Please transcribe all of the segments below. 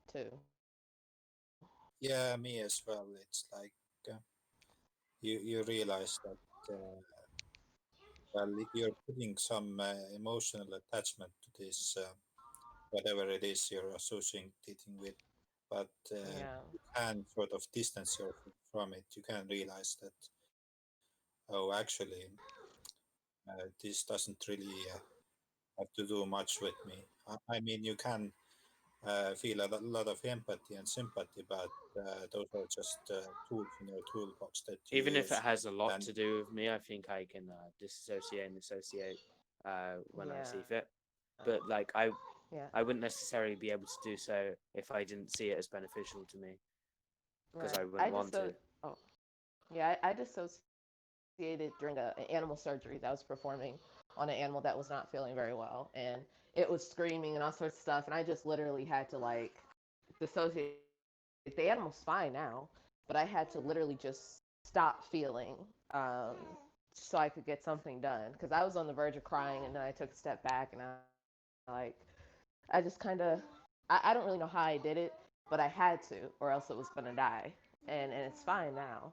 too. Yeah, me as well. It's like uh, you realize that well, you're putting some emotional attachment to this whatever it is you're associating with, but Yeah. you can sort of distance yourself from it. You can realize that, oh, actually, this doesn't really have to do much with me. I mean, you can feel a lot of empathy and sympathy, but those are just tools in your toolbox that you Even if it use. has a lot And to do with me, I think I can disassociate and associate when I see Yeah. fit. But like Yeah. I wouldn't necessarily be able to do so if I didn't see it as beneficial to me because Right. I wouldn't want to. Oh, yeah. I dissociated during an animal surgery that I was performing on an animal that was not feeling very well, and it was screaming and all sorts of stuff, and I just literally had to like dissociate. The animal's fine now, but I had to literally just stop feeling, um, so I could get something done because I was on the verge of crying, and then I took a step back, and I just kind of, I don't really know how I did it, but I had to, or else it was gonna die, and it's fine now.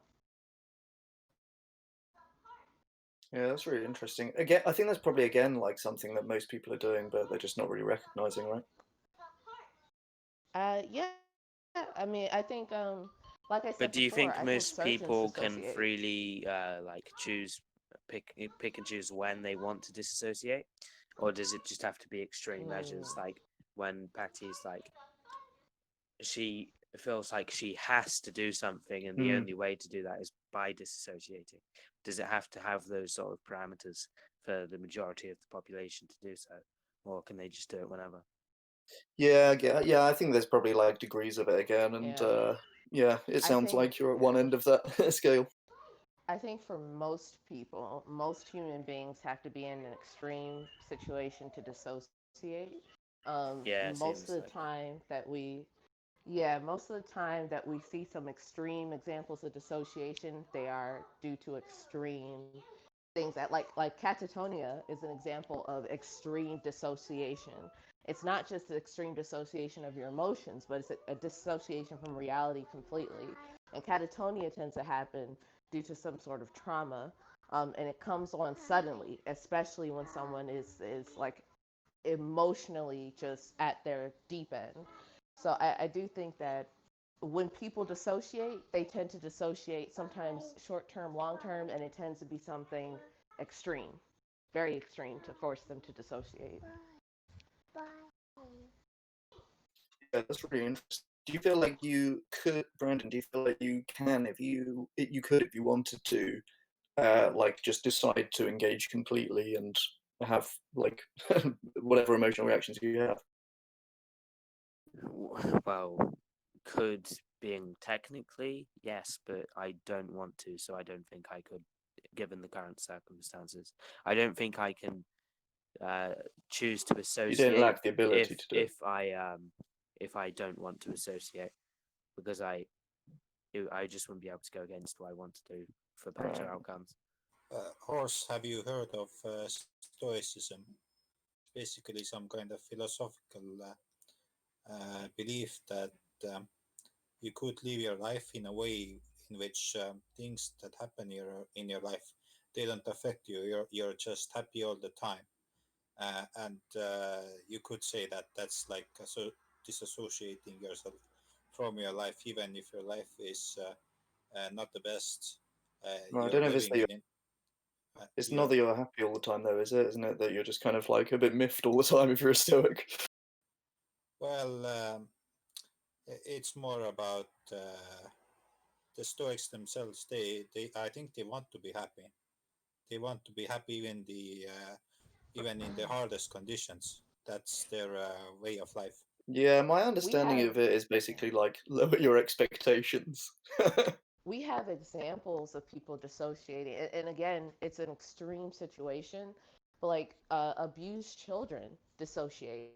Yeah, that's really interesting. Again, I think that's probably again like something that most people are doing, but they're just not really recognizing, right? Yeah, I mean, I think, like I said before, I But do think you think surgeons most dissociate. people can freely like choose pick and choose when they want to disassociate, or does it just have to be extreme Mm, measures like when Patty's like she feels like she has to do something and the Hmm. only way to do that is by disassociating? Does it have to have those sort of parameters for the majority of the population to do so, or can they just do it whenever? Yeah. I think there's probably like degrees of it again, and yeah, yeah, it I sounds think, like you're at one yeah, end of that scale. I think for most people, most human beings have to be in an extreme situation to dissociate. Yeah, it Most of the seems like it. time that we, yeah, most of the time that we see some extreme examples of dissociation, they are due to extreme things that like catatonia is an example of extreme dissociation. It's not just the extreme dissociation of your emotions, but it's a dissociation from reality completely. And catatonia tends to happen due to some sort of trauma, and it comes on suddenly, especially when someone is like emotionally just at their deep end. So I do think that when people dissociate, they tend to dissociate sometimes short term, long term, and it tends to be something extreme, very extreme to force them to dissociate. Yeah, that's really interesting. Do you feel like you could, Brandon? Do you feel like you can, if you could, if you wanted to, like just decide to engage completely and have like whatever emotional reactions you have? Well, could being technically yes, but I don't want to, so I don't think I could, given the current circumstances. I don't think I can uh, choose to You don't associate lack the ability to do it. if I don't want to associate because I just wouldn't be able to go against what I want to do for better Right. outcomes. Horse, have you heard of Stoicism? It's basically some kind of philosophical belief that um, you could live your life in a way in which things that happen in your life, they don't affect you. You're just happy all the time, and you could say that that's like disassociating yourself from your life, even if your life is not the best. No, I You're don't know if it's living that in it. it's not You're that you're happy all the time though, is it? Isn't it that you're just kind of like a bit miffed all the time if you're a stoic? well. It's more about the Stoics themselves. I think they want to be happy. They want to be happy even in the hardest conditions. That's their way of life. Yeah, my We understanding have, of it is yeah, basically like lower your expectations. we have examples of people dissociating, and again, it's an extreme situation, but like abused children dissociate.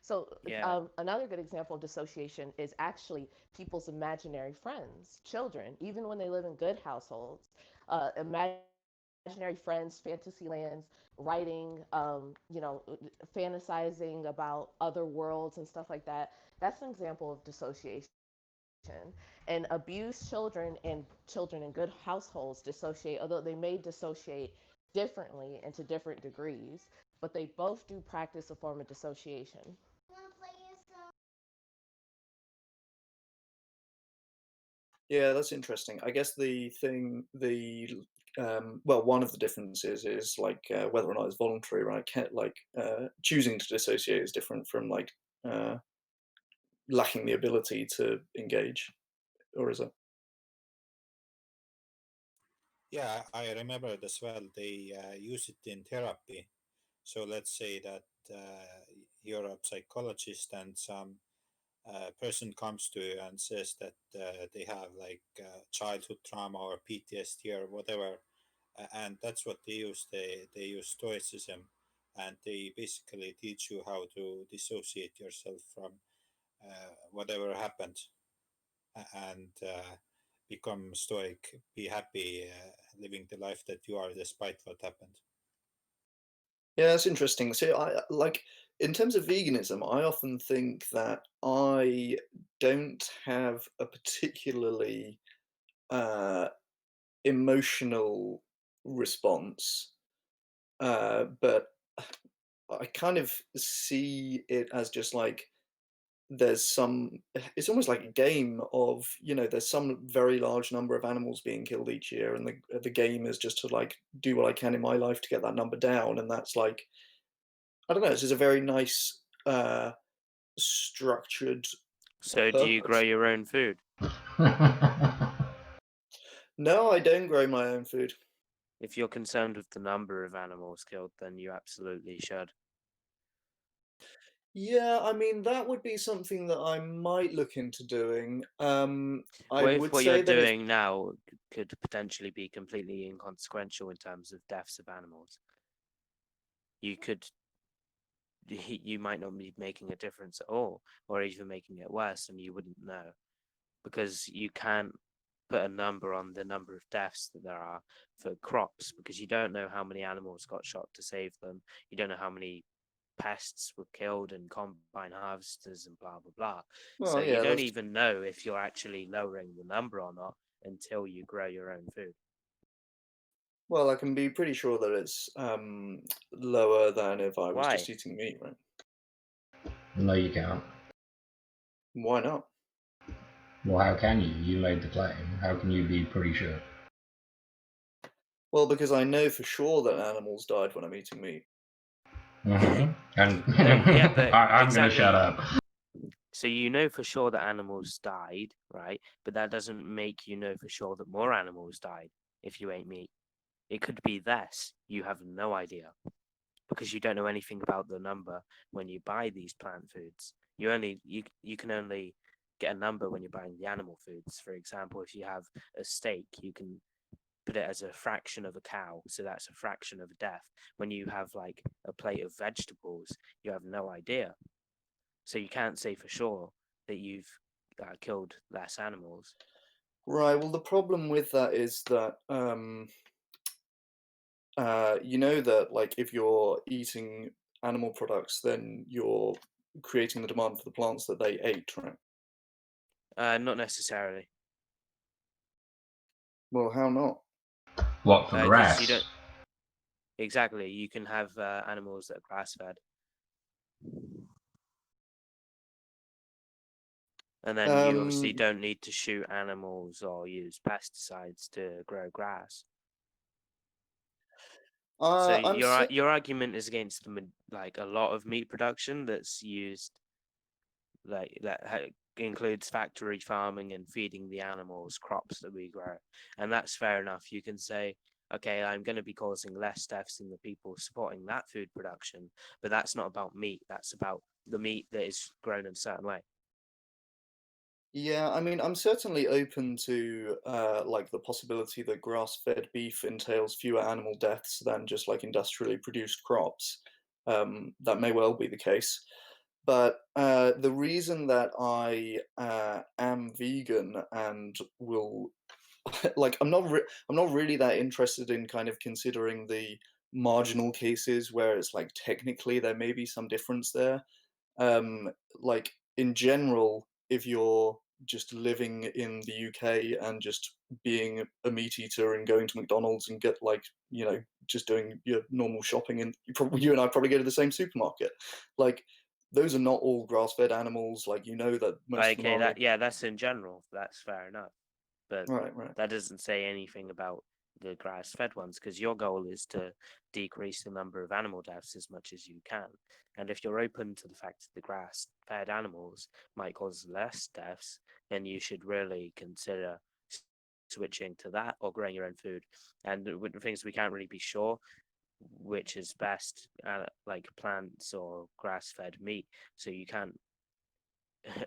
So Yeah, another good example of dissociation is actually people's imaginary friends, children, even when they live in good households. Imaginary imaginary friends, fantasy lands, writing, fantasizing about other worlds and stuff like that. That's an example of dissociation. And abused children in good households dissociate, although they may dissociate differently and to different degrees, but they both do practice a form of dissociation. Yeah, that's interesting. I guess well, one of the differences is like whether or not it's voluntary, right? Choosing to dissociate is different from like uh, lacking the ability to engage, or is it? Yeah, I remember it as well. They use it in therapy. So let's say that you're a psychologist and some person comes to you and says that they have like childhood trauma or PTSD or whatever, and that's what they use. They use stoicism, and they basically teach you how to dissociate yourself from whatever happened, and become stoic, be happy, living the life that you are despite what happened. Yeah, that's interesting. So I like in terms of veganism, I often think that I don't have a particularly uh, emotional response, but I kind of see it as just like there's some it's almost like a game of, there's some very large number of animals being killed each year, and the game is just to like do what I can in my life to get that number down, and that's like, I don't know, it's just a very nice structured So, do you grow purpose. your own food? No, I don't grow my own food. If you're concerned with the number of animals killed, then you absolutely should. Yeah, I mean, that would be something that I might look into doing. I What if would what you're say that it's doing now could potentially be completely inconsequential in terms of deaths of animals? You could, you might not be making a difference at all, or even making it worse, and you wouldn't know because you can't put a number on the number of deaths that there are for crops because you don't know how many animals got shot to save them. You don't know how many pests were killed and combine harvesters and blah blah blah. So well, you yeah, don't that's even know if you're actually lowering the number or not until you grow your own food. well, I can be pretty sure that it's lower than if I was Why? just eating meat, right? No, you can't. Why not? Well, how can you? You made the claim. How can you be pretty sure? Well, because I know for sure that animals died when I'm eating meat. And Yeah, but I'm going to shut exactly. up. So you know for sure that animals died, right? But that doesn't make you know for sure that more animals died if you ate meat. It could be less. You have no idea because you don't know anything about the number when you buy these plant foods. You can only get a number when you're buying the animal foods. For example, if you have a steak, you can put it as a fraction of a cow, so that's a fraction of a death. When you have like a plate of vegetables, you have no idea, so you can't say for sure that you've killed less animals. Right. Well, the problem with that is that you know that like if you're eating animal products, then you're creating the demand for the plants that they ate, right? Not necessarily, Well, how not? What, for because you grass? don't exactly. You can have animals that are grass fed, and then you obviously Um, don't need to shoot animals or use pesticides to grow grass. So I'm your argument is against like a lot of meat production that's used like includes factory farming and feeding the animals crops that we grow, and that's fair enough. You can say, okay, I'm going to be causing less deaths than the people supporting that food production, but that's not about meat. That's about the meat that is grown in a certain way. Yeah, I mean, I'm certainly open to like the possibility that grass-fed beef entails fewer animal deaths than just like industrially produced crops. That may well be the case. But the reason that I am vegan and will like I'm not really that interested in kind of considering the marginal cases where it's like technically there may be some difference there. Like in general, if you're just living in the UK and just being a meat eater and going to McDonald's and get like, you know, just doing your normal shopping, and you and I probably go to the same supermarket. Like those are not all grass-fed animals. Like you know that most of them Okay, are. that's in general. That's fair enough. But Right, right. that doesn't say anything about the grass-fed ones, because your goal is to decrease the number of animal deaths as much as you can. And if you're open to the fact that the grass-fed animals might cause less deaths, then you should really consider switching to that or growing your own food. And the things we can't really be sure which is best, like plants or grass-fed meat. So you can't,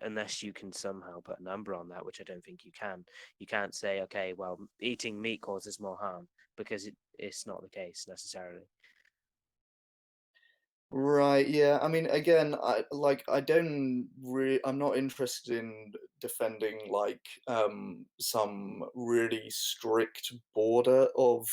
unless you can somehow put a number on that, which I don't think you can. You can't say, okay, well, eating meat causes more harm, because it's not the case necessarily. Right, yeah. I mean, again, I'm not interested in defending like some really strict border of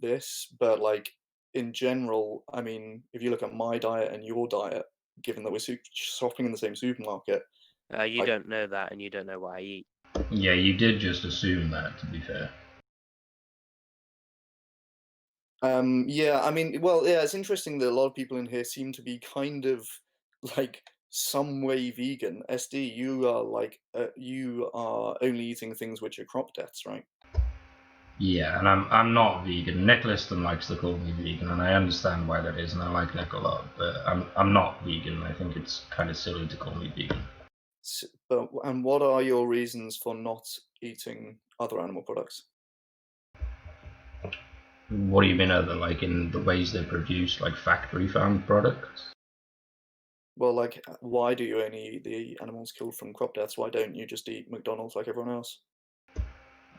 this, but like in general, I mean, if you look at my diet and your diet, given that we're shopping in the same supermarket, You like don't know that, and you don't know what I eat. Yeah, you did just assume that, to be fair. yeah, I mean, well, yeah, it's interesting that a lot of people in here seem to be kind of like some way vegan. SD, you are like you are only eating things which are crop deaths, right? Yeah, and I'm not vegan. Nick Liston likes to call me vegan, and I understand why that is, and I like Nick a lot, but I'm not vegan. I think it's kind of silly to call me vegan. But and what are your reasons for not eating other animal products? What do you mean other, like in the ways they're produced, like factory farmed products? Well, like, why do you only eat the animals killed from crop deaths? Why don't you just eat McDonald's like everyone else?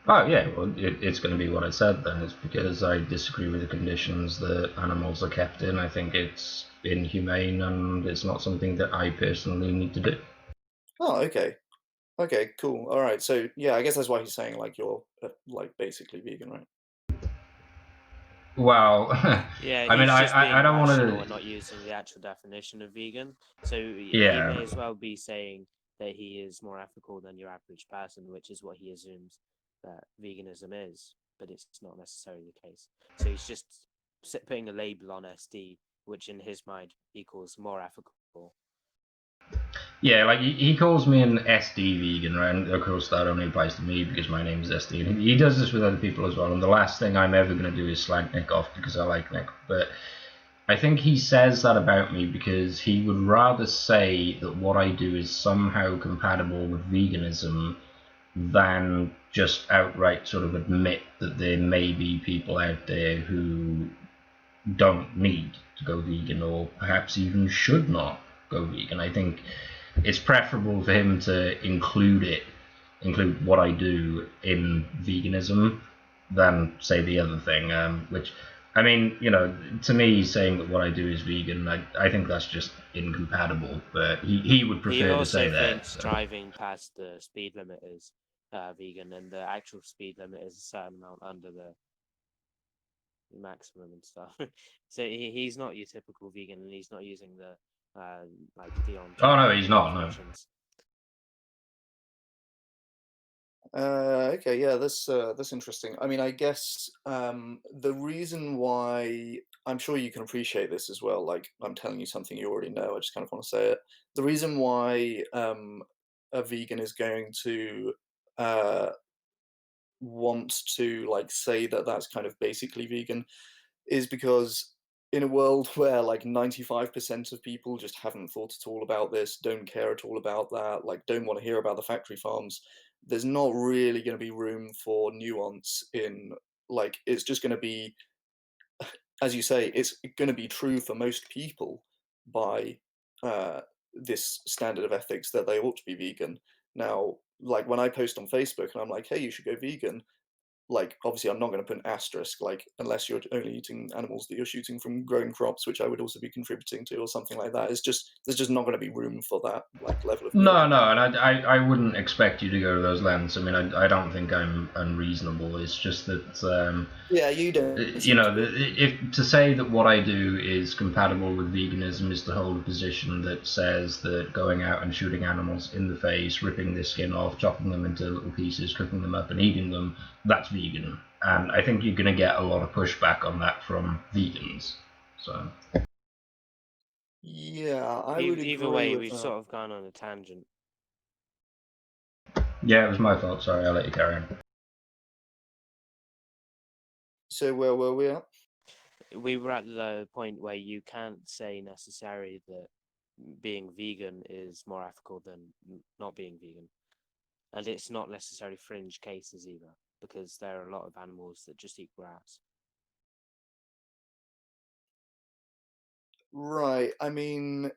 Oh yeah, well it's going to be what I said then. It's because I disagree with the conditions that animals are kept in. I think it's inhumane and it's not something that I personally need to do. Oh, okay. Okay, cool. All right. So, yeah, I guess that's why he's saying like you're like basically vegan, right? Well, Yeah, I mean, he's just I being don't want rational and to. not using the actual definition of vegan. So he Yeah, may as well be saying that he is more ethical than your average person, which is what he assumes that veganism is, but it's not necessarily the case. So he's just putting a label on SD, which in his mind equals more ethical. yeah, like he calls me an SD vegan, right? And of course, that only applies to me because my name is SD. And he does this with other people as well. And the last thing I'm ever going to do is slag Nick off because I like Nick. But I think he says that about me because he would rather say that what I do is somehow compatible with veganism than just outright sort of admit that there may be people out there who don't need to go vegan or perhaps even should not go vegan. I think it's preferable for him to include what I do in veganism than say the other thing, which I mean, you know, to me, saying that what I do is vegan, I think that's just incompatible. But he would He prefer to also say that. thinks So. driving past the speed limit is vegan, and the actual speed limit is a certain amount under the maximum and stuff. So he's not your typical vegan, and he's not using the like Oh no, deontological he's not. No. definitions. Okay, yeah, that's interesting. I mean, I guess the reason why I'm sure you can appreciate this as well. Like, I'm telling you something you already know. I just kind of want to say it. The reason why a vegan is going to uh, want to like say that that's kind of basically vegan is because in a world where like 95% of people just haven't thought at all about this, don't care at all about that, like don't want to hear about the factory farms, there's not really going to be room for nuance in like it's just going to be, as you say, it's going to be true for most people by this standard of ethics that they ought to be vegan. Now, like when I post on Facebook and I'm like, hey, you should go vegan, like obviously I'm not going to put an asterisk like unless you're only eating animals that you're shooting from growing crops, which I would also be contributing to or something like that. It's just there's just not going to be room for that like level of No, meat. no, and I wouldn't expect you to go to those lengths. I mean, I don't think I'm unreasonable. It's just that Yeah, you don't you seem know, to be. if to say that what I do is compatible with veganism is to hold a position that says that going out and shooting animals in the face, ripping their skin off, chopping them into little pieces, cooking them up, and eating them, that's vegan. And I think you're going to get a lot of pushback on that from vegans. So. Yeah, I would Either agree way, with we've that. sort of gone on a tangent. Yeah, it was my fault. Sorry, I'll let you carry on. So where were we at? We were at the point where you can't say necessarily that being vegan is more ethical than not being vegan. And it's not necessarily fringe cases either, because there are a lot of animals that just eat grass. Right. I mean,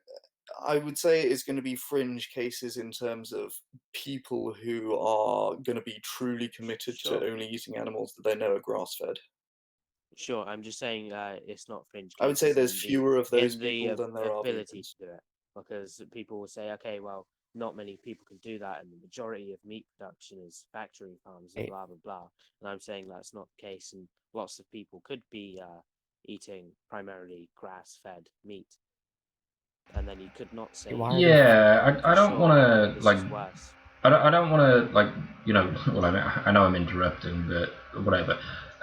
I would say it's going to be fringe cases in terms of people who are going to be truly committed Sure. to only eating animals that they know are grass-fed. Sure, I'm just saying it's not fringe I would say cases there's fewer of those in the people than there are ability vegans. to do it, because people will say, okay, well, not many people can do that, and the majority of meat production is factory farms and blah blah blah. And I'm saying that's not the case, and lots of people could be eating primarily grass-fed meat, and then you could not say Why are there Yeah, for I don't want sure to it's like. just worse. I don't want to like Well, I know I'm interrupting, but whatever.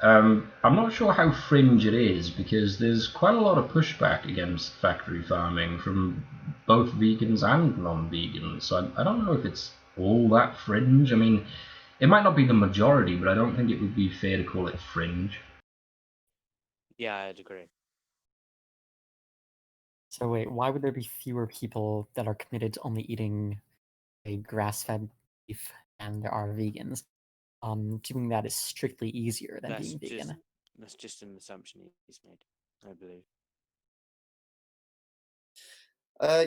I'm not sure how fringe it is because there's quite a lot of pushback against factory farming from both vegans and non-vegans. So I don't know if it's all that fringe. I mean, it might not be the majority, but I don't think it would be fair to call it fringe. Yeah, I'd agree. So wait, why would there be fewer people that are committed to only eating a grass-fed beef than there are vegans? Doing that is strictly easier than being vegan. That's just an assumption he's made, I believe.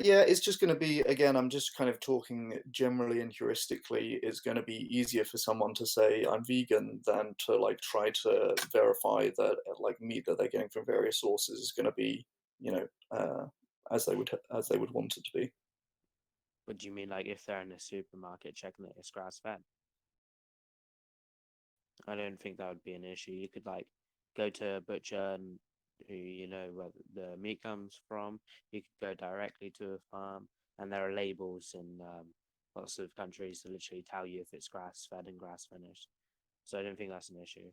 Yeah, it's just going to be, again, I'm just kind of talking generally and heuristically, it's going to be easier for someone to say I'm vegan than to like try to verify that like meat that they're getting from various sources is going to be, you know, as they would want it to be. What do you mean, like if they're in a supermarket checking that it's grass fed? I don't think that would be an issue. You could like go to a butcher and who you know where the meat comes from. You could go directly to a farm, and there are labels in lots of countries that literally tell you if it's grass fed and grass finished. So I don't think that's an issue.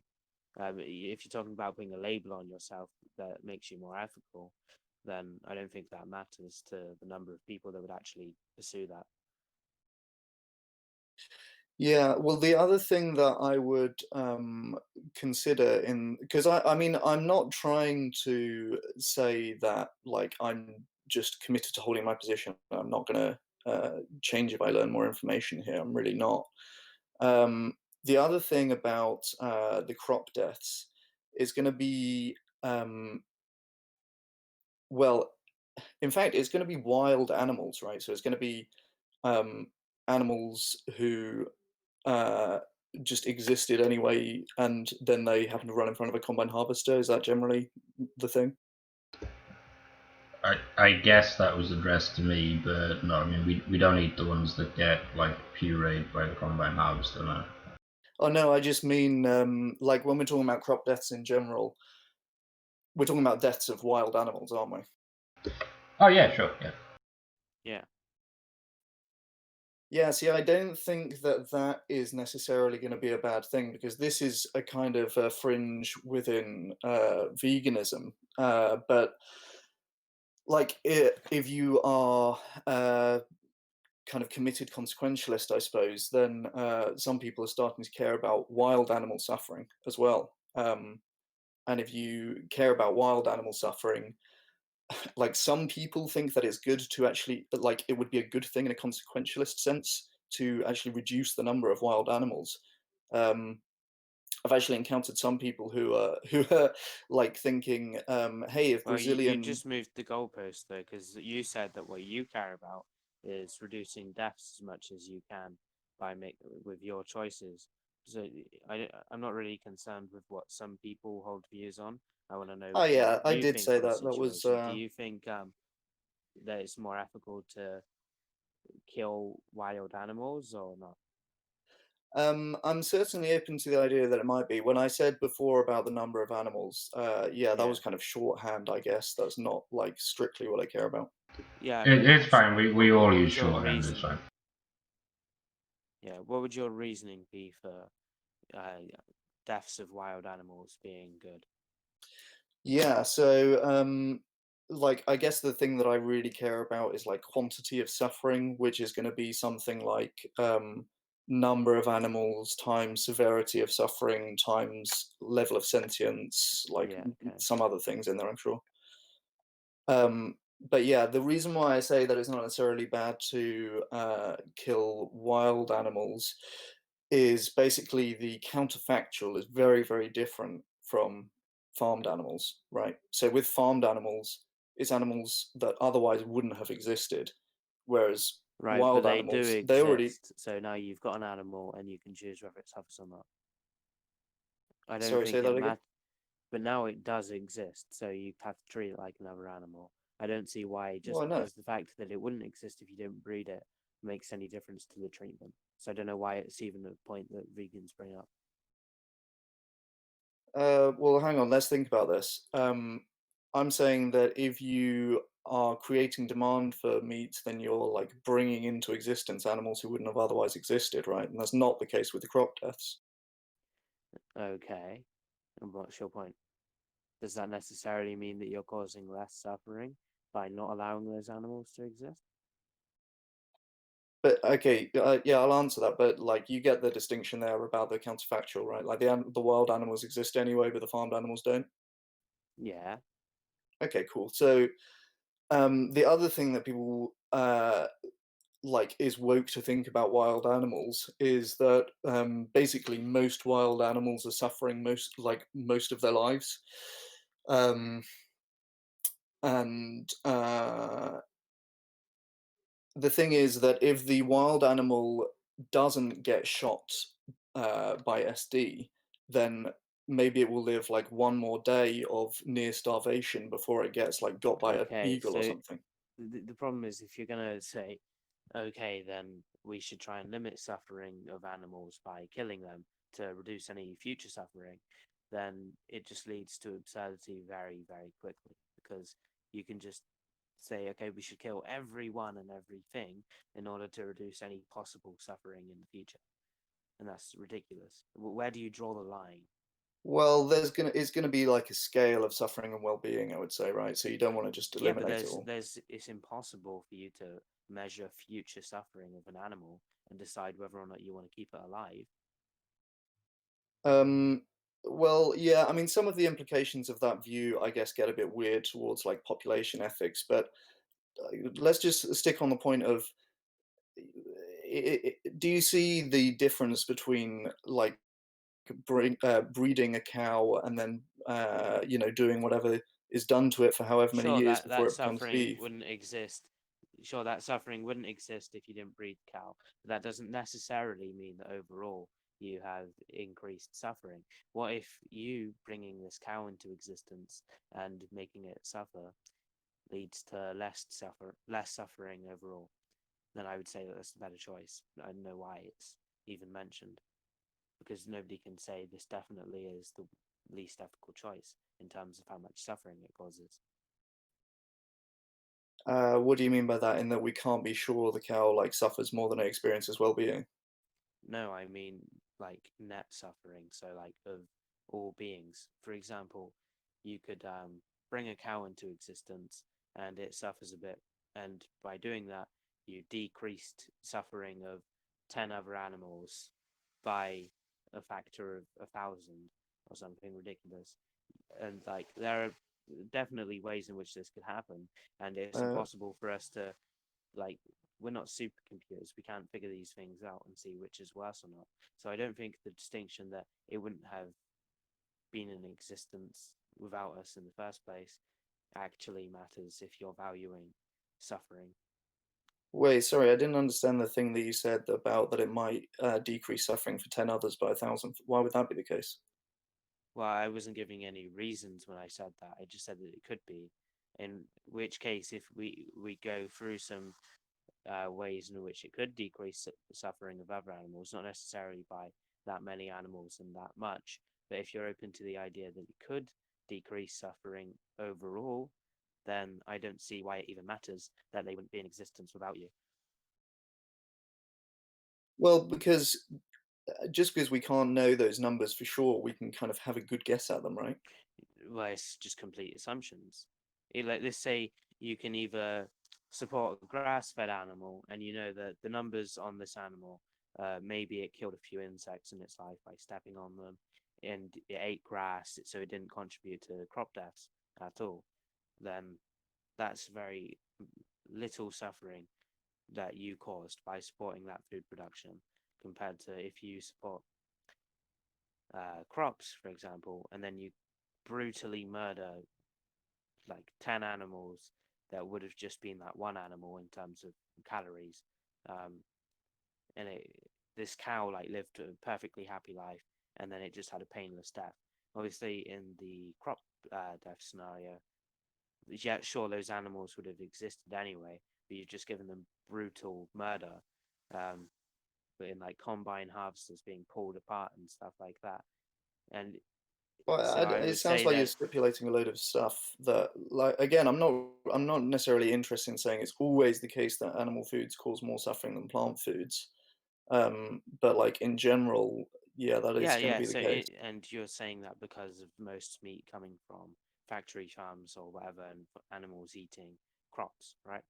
If you're talking about putting a label on yourself that makes you more ethical, then I don't think that matters to the number of people that would actually pursue that. Yeah, well, the other thing that I would consider because I mean, I'm not trying to say that like I'm just committed to holding my position. I'm not going to change if I learn more information here. I'm really not. Um, the other thing about the crop deaths is going to be, well, in fact, it's going to be wild animals, right? So it's going to be animals who uh, just existed anyway, and then they happen to run in front of a combine harvester. Is that generally the thing? I guess that was addressed to me, but no, I mean we don't eat the ones that get like pureed by the combine harvester. No. Oh no, I just mean like when we're talking about crop deaths in general, we're talking about deaths of wild animals, aren't we? Oh yeah, sure, yeah. Yeah. Yeah, see, I don't think that that is necessarily going to be a bad thing because this is a kind of a fringe within veganism. But like, if you are kind of committed consequentialist, I suppose, then some people are starting to care about wild animal suffering as well. And if you care about wild animal suffering, like some people think that it's good to actually, like it would be a good thing in a consequentialist sense to actually reduce the number of wild animals. I've actually encountered some people who are who are like thinking, hey, if Well, you Brazilian, just moved the goalpost though, because you said that what you care about is reducing deaths as much as you can by with your choices. So I'm not really concerned with what some people hold views on. I want to know Oh what yeah, I you did think say on the that. That was situation. Do you think that it's more ethical to kill wild animals or not? I'm certainly open to the idea that it might be. When I said before about the number of animals, yeah, that Yeah. was kind of shorthand, I guess. That's not like strictly what I care about. Yeah, I mean, It's fine. We all what use would your shorthand. It's reason? fine. Yeah, what would your reasoning be for deaths of wild animals being good? Yeah, so like I guess the thing that I really care about is like quantity of suffering, which is going to be something like number of animals times severity of suffering times level of sentience, like Yeah, okay. some other things in there, I'm sure. But yeah, the reason why I say that it's not necessarily bad to kill wild animals is basically the counterfactual is very, very different from farmed animals, right? So with farmed animals, it's animals that otherwise wouldn't have existed, whereas Right, but wild they do animals, they already. exist. So now you've got an animal and you can choose whether it suffers or not. I don't Sorry, say think that it again. matters, but now it does exist. So you have to treat it like another animal. I don't see why just Well, no. because the fact that it wouldn't exist if you didn't breed it makes any difference to the treatment. So I don't know why it's even a point that vegans bring up. Well, hang on. Let's think about this. I'm saying that if you are creating demand for meat, then you're like bringing into existence animals who wouldn't have otherwise existed, right? And that's not the case with the crop deaths. Okay, and what's your point? Does that necessarily mean that you're causing less suffering by not allowing those animals to exist? But okay, yeah, I'll answer that. But like, you get the distinction there about the counterfactual, right? Like the wild animals exist anyway, but the farmed animals don't. Yeah. Okay, cool. So the other thing that people like is woke to think about wild animals is that basically most wild animals are suffering most of their lives, and the thing is that if the wild animal doesn't get shot by SD, then maybe it will live like one more day of near starvation before it gets like got by a Okay, beagle or so something. the problem is if you're going to say, okay, then we should try and limit suffering of animals by killing them to reduce any future suffering, then it just leads to absurdity very, very quickly because you can just say, okay, we should kill everyone and everything in order to reduce any possible suffering in the future. And that's ridiculous. Where do you draw the line? Well, it's gonna be like a scale of suffering and well-being, I would say, right? So you don't want to just Yeah, but eliminate it all. it's impossible for you to measure future suffering of an animal and decide whether or not you want to keep it alive. Um, well, yeah, I mean, some of the implications of that view, I guess, get a bit weird towards like population ethics, but let's just stick on the point of do you see the difference between like breeding a cow and then doing whatever is done to it for however many Sure, years that before that it becomes suffering beef? wouldn't exist. Sure, that suffering wouldn't exist if you didn't breed the cow. But that doesn't necessarily mean that overall you have increased suffering. What if you bringing this cow into existence and making it suffer leads to less suffering overall? Then I would say that that's a better choice. I don't know why it's even mentioned because nobody can say this definitely is the least ethical choice in terms of how much suffering it causes. What do you mean by that? In that we can't be sure the cow like suffers more than it experiences well-being? No, I mean like net suffering, so like of all beings. For example, you could bring a cow into existence and it suffers a bit, and by doing that, you decreased suffering of 10 other animals by a factor of 1,000 or something ridiculous. And like there are definitely ways in which this could happen, and it's Uh, impossible for us to like we're not supercomputers. We can't figure these things out and see which is worse or not. So I don't think the distinction that it wouldn't have been in existence without us in the first place actually matters if you're valuing suffering. Wait, sorry, I didn't understand the thing that you said about that it might decrease suffering for 10 others by 1,000. Why would that be the case? Well, I wasn't giving any reasons when I said that. I just said that it could be. In which case, if we go through some ways in which it could decrease the suffering of other animals, not necessarily by that many animals and that much, but if you're open to the idea that it could decrease suffering overall, then I don't see why it even matters that they wouldn't be in existence without you. Well, because just because we can't know those numbers for sure, we can kind of have a good guess at them, right? Well, it's just complete assumptions. Like, let's say you can either support a grass-fed animal, and you know that the numbers on this animal, maybe it killed a few insects in its life by stepping on them, and it ate grass, so it didn't contribute to crop deaths at all. Then that's very little suffering that you caused by supporting that food production, compared to if you support crops, for example, and then you brutally murder like 10 animals that would have just been that one animal in terms of calories. Um, and this cow like lived a perfectly happy life, and then it just had a painless death. Obviously, in the crop death scenario, yeah, sure, those animals would have existed anyway, but you've just given them brutal murder. Um, but in like combine harvesters being pulled apart and stuff like that. And Well, so I it would sounds say like you're that, stipulating a load of stuff that, like, again, I'm not necessarily interested in saying it's always the case that animal foods cause more suffering than plant foods. But like in general, yeah, that is yeah, going to yeah. be the So, case. and you're saying that because of most meat coming from factory farms or whatever, and animals eating crops, right?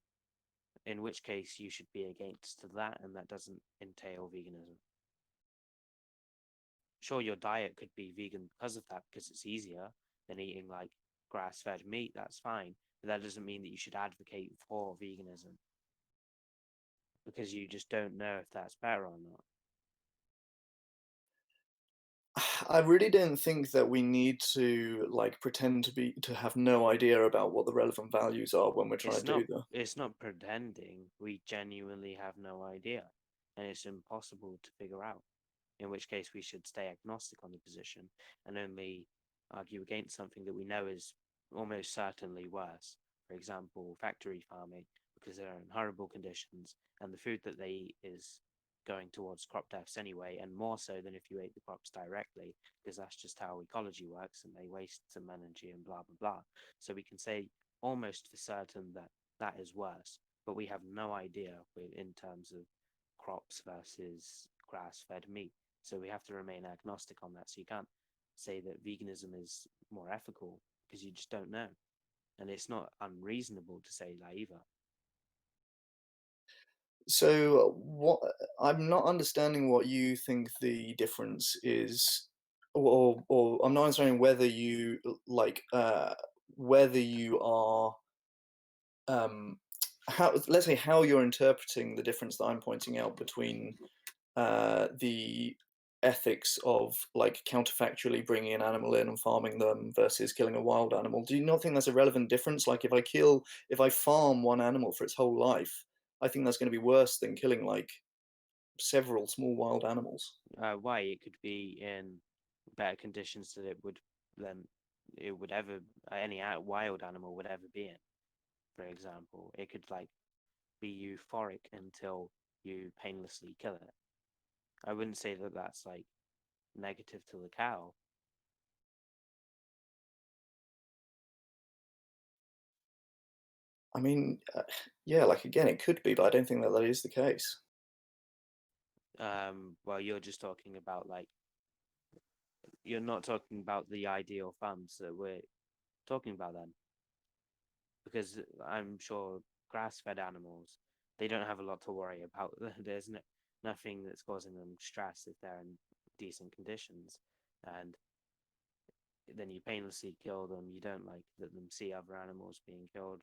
In which case, you should be against that, and that doesn't entail veganism. Sure, your diet could be vegan because of that, because it's easier than eating like grass-fed meat. That's fine, but that doesn't mean that you should advocate for veganism because you just don't know if that's better or not. I really don't think that we need to like pretend to have no idea about what the relevant values are when we're trying It's to not do that. it's not pretending. We genuinely have no idea, and it's impossible to figure out. In which case, we should stay agnostic on the position and only argue against something that we know is almost certainly worse. For example, factory farming, because they're in horrible conditions, and the food that they eat is going towards crop deaths anyway, and more so than if you ate the crops directly, because that's just how ecology works, and they waste some energy and blah blah blah. So we can say almost for certain that that is worse, but we have no idea in terms of crops versus grass-fed meat. So we have to remain agnostic on that. So you can't say that veganism is more ethical because you just don't know. And it's not unreasonable to say that either. So what I'm not understanding what you think the difference is, or I'm not understanding whether you like whether you are how, let's say, how you're interpreting the difference that I'm pointing out between the ethics of like counterfactually bringing an animal in and farming them versus killing a wild animal. Do you not think that's a relevant difference? Like if I farm one animal for its whole life, I think that's going to be worse than killing like several small wild animals. Why it could be in better conditions than it would ever any wild animal would ever be in. For example, it could like be euphoric until you painlessly kill it. I wouldn't say that that's like negative to the cow. I mean, yeah, like again, it could be, but I don't think that that is the case. Well, you're just talking about like you're not talking about the ideal farms that we're talking about then, because I'm sure grass-fed animals they don't have a lot to worry about. There's nothing that's causing them stress if they're in decent conditions, and then you painlessly kill them. You don't like let them see other animals being killed.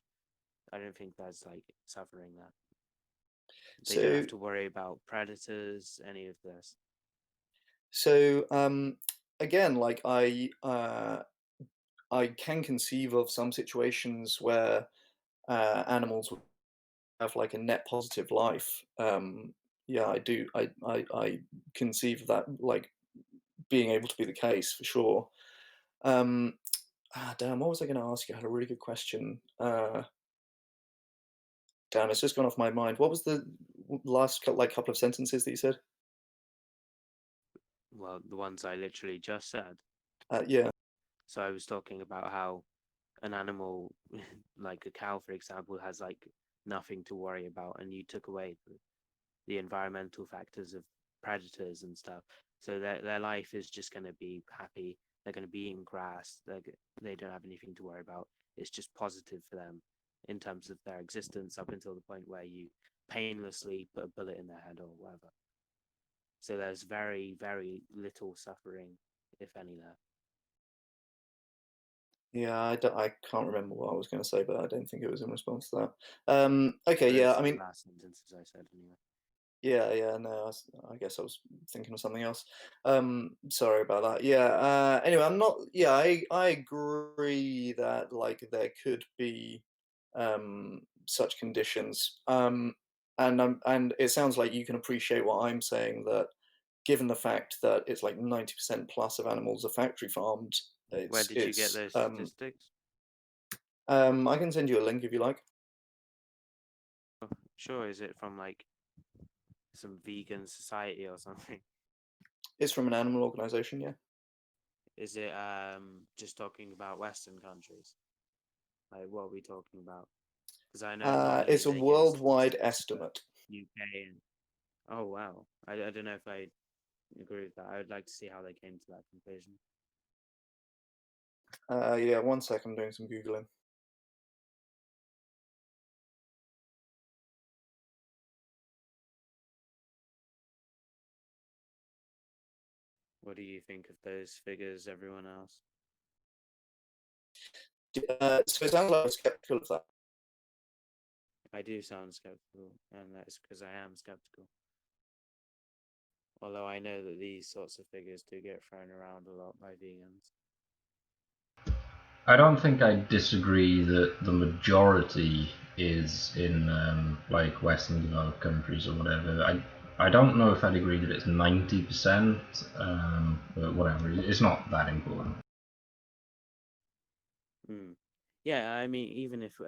I don't think there's like suffering that they don't So, have to worry about predators, any of this. so again, like I can conceive of some situations where animals have like a net positive life, yeah, I do. I conceive of that like being able to be the case for sure. Damn, what was I going to ask you? I had a really good question. Damn, it's just gone off my mind. What was the last couple of sentences that you said? Well, the ones I literally just said. Yeah. So I was talking about how an animal, like a cow, for example, has like nothing to worry about, and you took away the environmental factors of predators and stuff. So their life is just going to be happy. They're going to be eating grass. They don't have anything to worry about. It's just positive for them in terms of their existence up until the point where you painlessly put a bullet in their head or whatever. So there's very, very little suffering, if any, left. Yeah, I can't remember what I was going to say, but I don't think it was in response to that. Okay, Those yeah, are I the mean, last sentences I said anyway. yeah, no, I guess I was thinking of something else. Sorry about that. Yeah. Anyway, I'm not. Yeah, I agree that like there could be such conditions. And it sounds like you can appreciate what I'm saying, that given the fact that it's like 90% plus of animals are factory farmed, Where did you get those statistics? I can send you a link if you like. Sure, is it from like some vegan society or something? It's from an animal organization, yeah. Is it just talking about Western countries? Like, what are we talking about? Because I know normally It's a they give worldwide statistics for estimate. UK and oh wow, I don't know if I agree with that. I would like to see how they came to that conclusion. Yeah, 1 second, I'm doing some Googling. What do you think of those figures, everyone else? So it sounds like I'm skeptical of that. I do sound skeptical, and that's because I am skeptical. Although I know that these sorts of figures do get thrown around a lot by vegans. I don't think I disagree that the majority is in like Western developed countries or whatever. I don't know if I'd agree that it's 90%, but whatever. It's not that important. Yeah, I mean, even if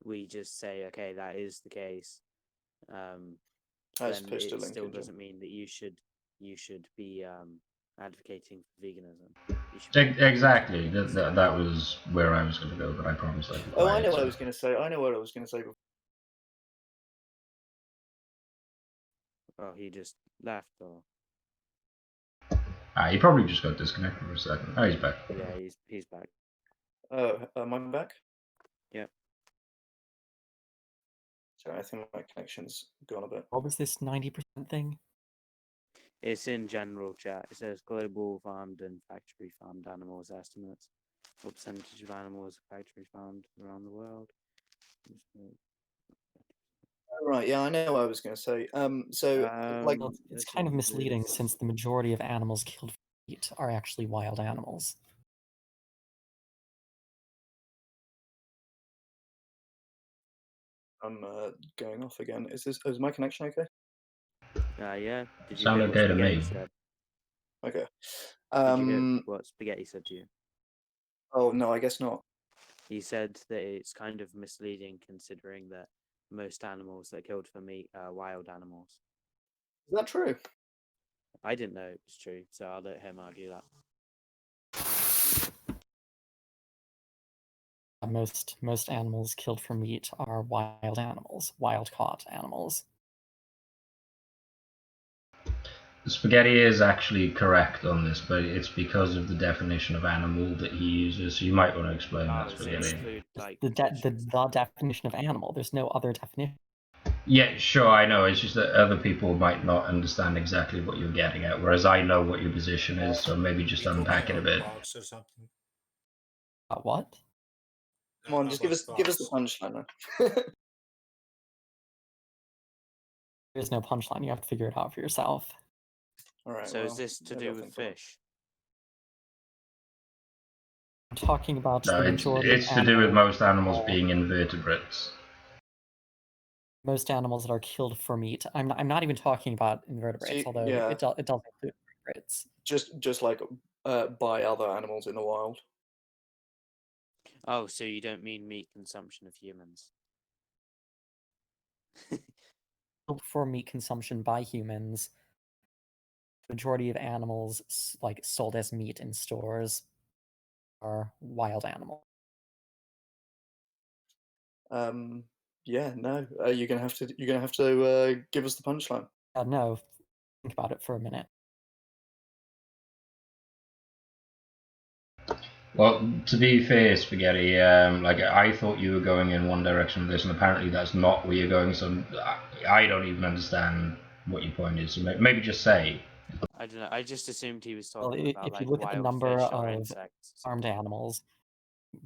we just say, okay, that is the case, then it still doesn't mean that you should be advocating for veganism. Exactly. That was where I was going to go, but I promised I'd be quiet. Oh, I know what I was going to say. I know what I was going to say before. Oh, he just left, or he probably just got disconnected for a second. Oh, he's back. yeah, he's back. Oh, am I back? Yep. Sorry, I think my connection's gone a bit. What was this 90% thing? It's in general chat. It says global farmed and factory farmed animals estimates. What percentage of animals are factory farmed around the world? Right, yeah, I know what I was going to say. Like, Well, it's kind of misleading since the majority of animals killed for meat are actually wild animals. I'm going off again. Is my connection okay? Yeah. Did you Sound hear okay what to me? said? Okay. Did you hear what Spaghetti said to you? Oh no, I guess not. He said that it's kind of misleading considering that most animals that are killed for meat are wild animals. Is that true? I didn't know it was true, so I'll let him argue that. Most animals killed for meat are wild animals, wild-caught animals. Spaghetti is actually correct on this, but it's because of the definition of animal that he uses. So you might want to explain that, Spaghetti. The definition of animal. There's no other definition. Yeah, sure, I know. It's just that other people might not understand exactly what you're getting at, whereas I know what your position is, so maybe just unpack it a bit. Or something. What? Come on, just give us the punchline. There's no punchline. You have to figure it out for yourself. All right. So is this to do with fish? I'm talking about No, the majority it's of to do with animals. most animals being invertebrates. most animals that are killed for meat. I'm not even talking about invertebrates, See, although yeah, it does include invertebrates. just like by other animals in the wild. Oh, so you don't mean meat consumption of humans? Killed for meat consumption by humans. Majority of animals like sold as meat in stores are wild animals. Yeah, no, you're gonna have to give us the punchline. No, think about it for a minute. Well, to be fair, Spaghetti, like I thought you were going in one direction with this, and apparently that's not where you're going. So I don't even understand what your point is. So maybe just say. I don't know. I just assumed he was Well, talking about if you like look at the wild number fish or of insects. Or farmed something. animals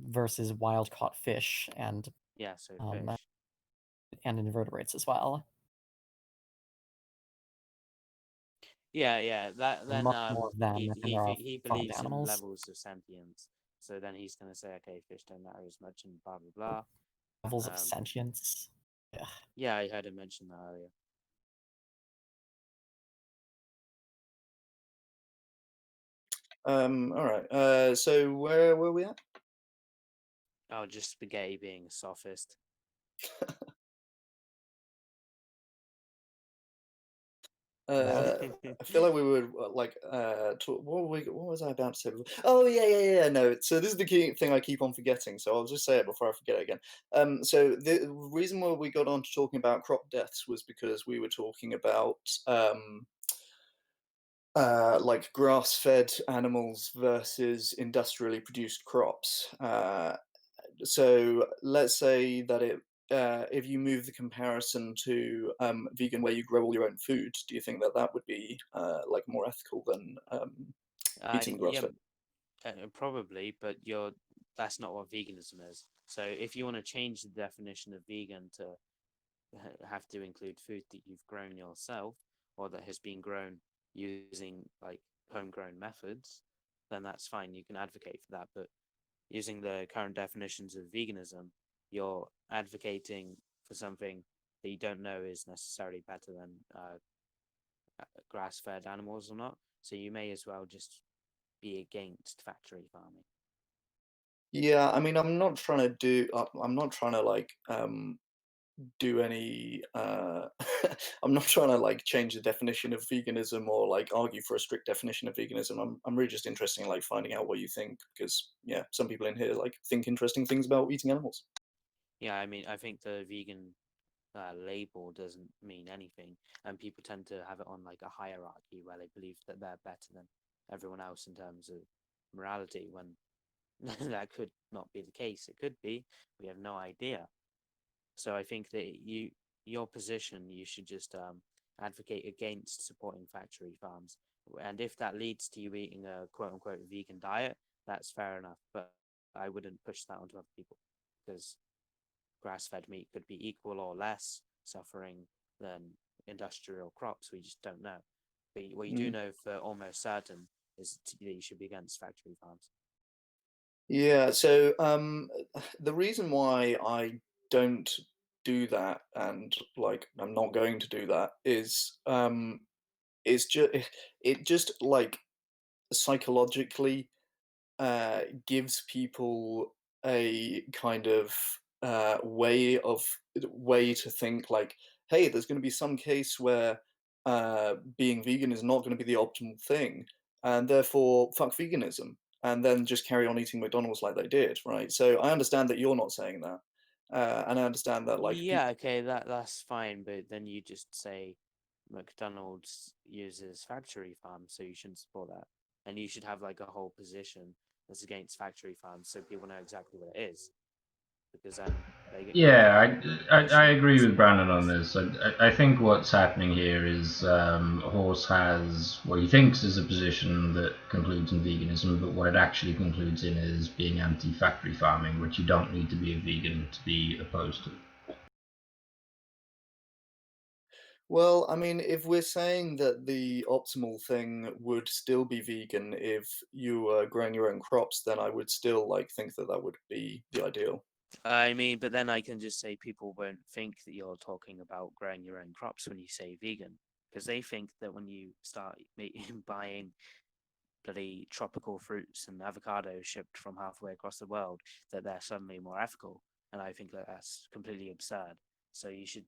versus wild caught fish and Yeah, so fish. invertebrates as well, Yeah. That then much more of them he than there are he farmed believes in animals. levels of sentience. So then he's gonna say, okay, fish don't matter as much, and blah blah blah. Levels of sentience. Ugh. Yeah, I heard him mention that earlier. All right. So where were we at? Oh, just spaghetti being a sophist. I feel like we were like what was I about to say? Oh yeah. No, so this is the key thing I keep on forgetting. So I'll just say it before I forget it again. So the reason why we got on to talking about crop deaths was because we were talking about like grass-fed animals versus industrially produced crops. So let's say that if you move the comparison to vegan, where you grow all your own food, do you think that that would be like more ethical than eating Yeah, grass-fed? probably, but that's not what veganism is. So if you want to change the definition of vegan to have to include food that you've grown yourself or that has been grown using like homegrown methods, then that's fine. You can advocate for that. But using the current definitions of veganism, you're advocating for something that you don't know is necessarily better than grass-fed animals or not. So you may as well just be against factory farming. Yeah, I mean, I'm not trying to do. I'm not trying to like do any. I'm not trying to like change the definition of veganism or like argue for a strict definition of veganism. I'm really just interested in like finding out what you think because yeah, some people in here like think interesting things about eating animals. Yeah, I mean, I think the vegan label doesn't mean anything, and people tend to have it on like a hierarchy where they believe that they're better than everyone else in terms of morality, when that could not be the case. It could be. We have no idea. So I think that your position, you should just advocate against supporting factory farms. And if that leads to you eating a quote unquote vegan diet, that's fair enough. But I wouldn't push that onto other people because grass fed meat could be equal or less suffering than industrial crops. We just don't know. But what you do Mm. know for almost certain is that you should be against factory farms. Yeah, so the reason why I don't do that and like I'm not going to do that is just it just like psychologically gives people a kind of way to think like, hey, there's going to be some case where being vegan is not going to be the optimal thing, and therefore fuck veganism, and then just carry on eating McDonald's like they did, right? So I understand that you're not saying that, and I understand that like Yeah, okay, that's fine, but then you just say McDonald's uses factory farms, so you shouldn't support that. And you should have like a whole position that's against factory farms so people know exactly what it is. Because then they Yeah, can't I issue agree with Brandon on misinformation. this. I think what's happening here is Horse has what he thinks is a position that concludes in veganism, but what it actually concludes in is being anti-factory farming, which you don't need to be a vegan to be opposed to. Well, I mean, if we're saying that the optimal thing would still be vegan if you were growing your own crops, then I would still like think that that would be the ideal. I mean, but then I can just say people won't think that you're talking about growing your own crops when you say vegan, because they think that when you start buying bloody tropical fruits and avocados shipped from halfway across the world, that they're suddenly more ethical. And I think that that's completely absurd. So you should,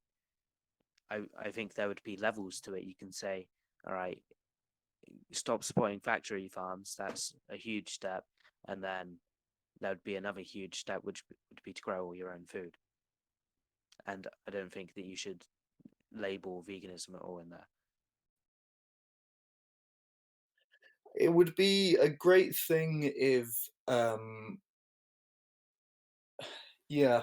I think there would be levels to it. You can say, all right, stop supporting factory farms. That's a huge step. And then there would be another huge step, which would be to grow all your own food. And I don't think that you should label veganism at all in there. It would be a great thing if yeah,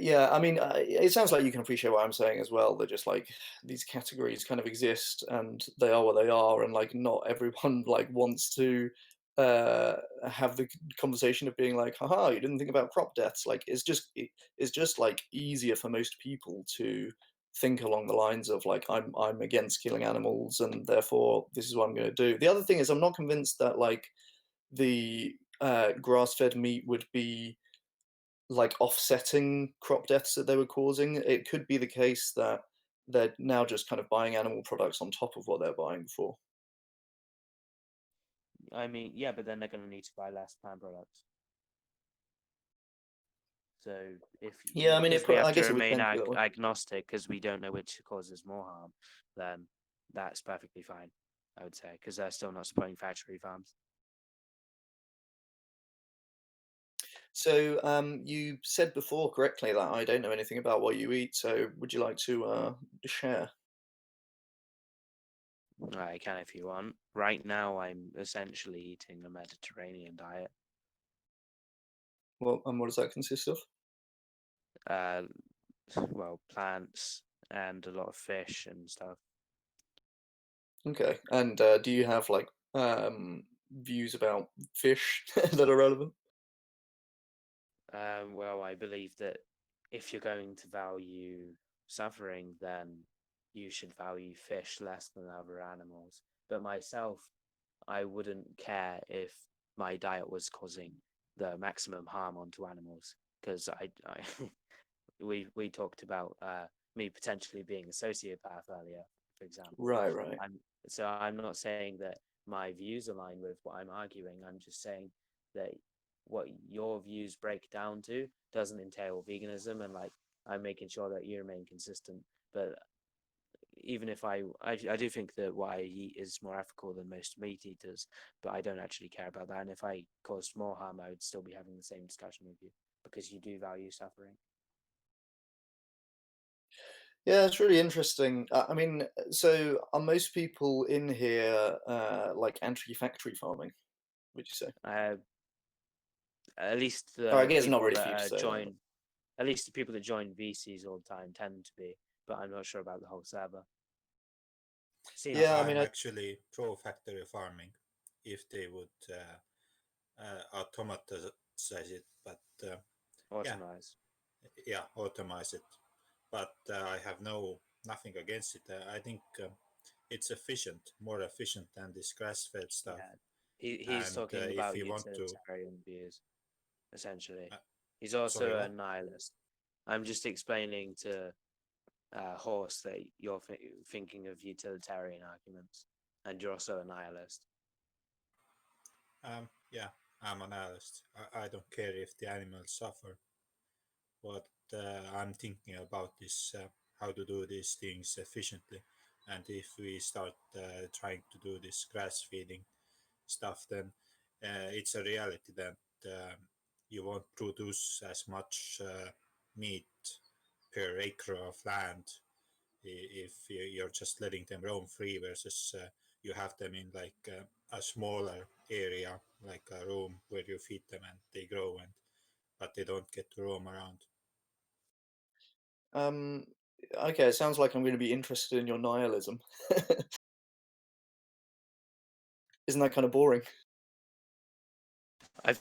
yeah. I mean, it sounds like you can appreciate what I'm saying as well. That just like these categories kind of exist, and they are what they are, and like not everyone like wants to uh have the conversation of being like, haha, you didn't think about crop deaths. Like it's just like easier for most people to think along the lines of like I'm against killing animals, and therefore this is what I'm going to do. The other thing is I'm not convinced that like the grass-fed meat would be like offsetting crop deaths that they were causing. It could be the case that they're now just kind of buying animal products on top of what they're buying before. I mean, yeah, but then they're going to need to buy less plant products. So if Yeah, I mean, because we have I to guess it would remain tend to be that way. agnostic because we don't know which causes more harm, then that's perfectly fine. I would say because they're still not supporting factory farms. So you said before correctly that I don't know anything about what you eat. So would you like to share? I can if you want. Right now, I'm essentially eating a Mediterranean diet. Well, and what does that consist of? Uh, well, plants and a lot of fish and stuff. Okay, and do you have like views about fish that are relevant? Well, I believe that if you're going to value suffering, then you should value fish less than other animals. But myself, I wouldn't care if my diet was causing the maximum harm onto animals because we talked about me potentially being a sociopath earlier, for example. Right. I'm not saying that my views align with what I'm arguing. I'm just saying that what your views break down to doesn't entail veganism, and like I'm making sure that you remain consistent. But even if I do think that what I eat is more ethical than most meat eaters, but I don't actually care about that. And if I caused more harm, I would still be having the same discussion with you because you do value suffering. Yeah, it's really interesting. I mean, so are most people in here like anti-factory farming, would you say? At least Or I the guess not people really for you to that say that. join, at least the people that join VCs all the time tend to be, but I'm not sure about the whole server. Seems Yeah, I fine. mean, I'm actually pro factory farming if they would automatize it, but yeah, Automized. yeah, automate it. But I have nothing against it. I think it's efficient, more efficient than this grass-fed stuff. Yeah. He's And talking if about you want to, utilitarian views, essentially. uh, He's sorry, also a what? nihilist. I'm just explaining to Horst that you're thinking of utilitarian arguments, and you're also a nihilist. Yeah, I'm an analyst. I don't care if the animals suffer. What I'm thinking about is how to do these things efficiently. And if we start trying to do this grass feeding stuff, then it's a reality that you won't produce as much meat per acre of land if you're just letting them roam free versus you have them in like a smaller area, like a room where you feed them and they grow, and but they don't get to roam around. um, okay, it sounds like I'm going to be interested in your nihilism. Isn't that kind of boring? I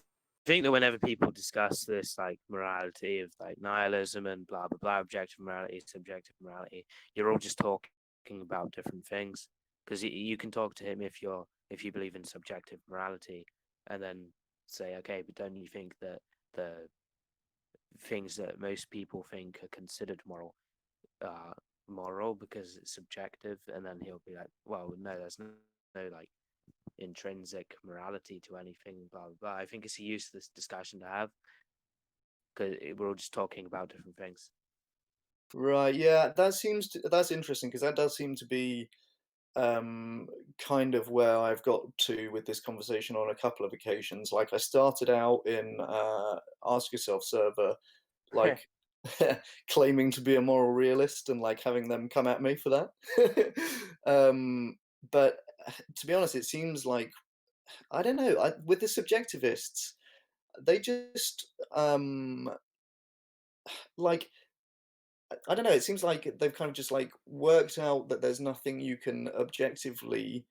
think that whenever people discuss this, like morality of like nihilism and blah blah blah, objective morality, subjective morality, you're all just talking about different things. Because you can talk to him if you believe in subjective morality, and then say, okay, but don't you think that the things that most people think are considered moral because it's subjective, and then he'll be like, well, no, there's no like intrinsic morality to anything, blah blah blah. I think it's a useless discussion to have because we're all just talking about different things. Right. Yeah, that's interesting because that does seem to be kind of where I've got to with this conversation on a couple of occasions. Like I started out in Ask Yourself server, like claiming to be a moral realist and like having them come at me for that. But to be honest, it seems like I don't know. With the subjectivists, they just like I don't know. It seems like they've kind of just like worked out that there's nothing you can objectively